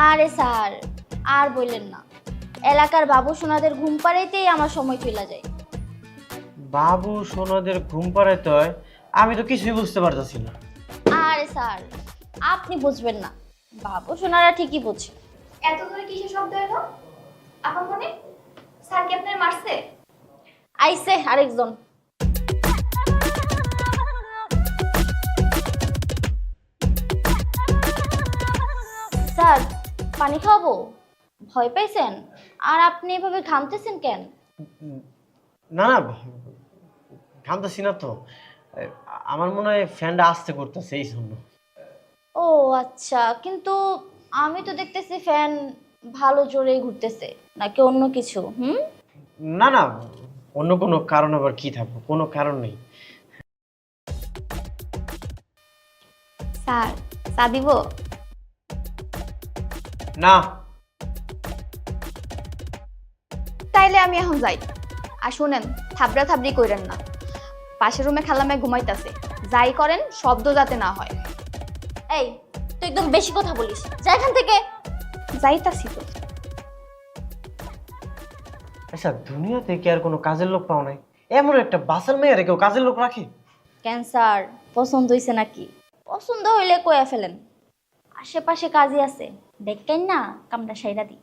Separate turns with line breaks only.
আরে স্যার, আর বললেন না, এলাকার বাবু সোনাদের ঘুম পাড়াইতেই আমার সময় চলে যায়।
বাবু সোনাদের ঘুম পাড়াইতে হয়? আমি তো কিছুই বুঝতে পারতেছি না।
আরে স্যার, আপনি বুঝবেন না, বাবু সোনারা ঠিকই বুঝছে।
এত দূরে কিসের শব্দ এলো? আপা মনে স্যার কি আপনার মারছে?
আইসে আরেকজন। স্যার, পানি খাওয়াবো? ভয় পাইছেন? আর আপনি এভাবে ঘামতেছেন কেন?
উম, না না, ঘামতেছি না তো। এ, আমার মনে হয় ফ্যানটা আস্তে করতেছে এই জন্য।
ও আচ্ছা, কিন্তু আমি তো দেখতেছি ফ্যান ভালো জোরেই ঘুরতেছে, নাকি অন্য কিছু?
না না, অন্য কোনো কারণ আবার কি থাকবো? কোনো কারণ নেই।
স্যার চা দিব?
না।
তাইলে আমি এখন যাই। আর শুনেন, থাবড়া থাবড়ি কইরেন না। পাশের রুমে খালামে ঘুমাইতাছে, যাই করেন শব্দ যাতে না হয়।
এই, তুই একদম বেশি কথা বলিস, যা এখান থেকে।
যাইতাছি তো।
আচ্ছা, দুনিয়াতে কি আর কোনো কাজের লোক পাও নাই? এমন একটা বাসার মেয়েরে কেউ কাজের লোক রাখে?
ক্যান্সার পছন্দ হইছে নাকি? পছন্দ হইলে কইয়া ফেলেন, আশেপাশে কাজই আছে, দেখেন না কামটা সাইরা দি।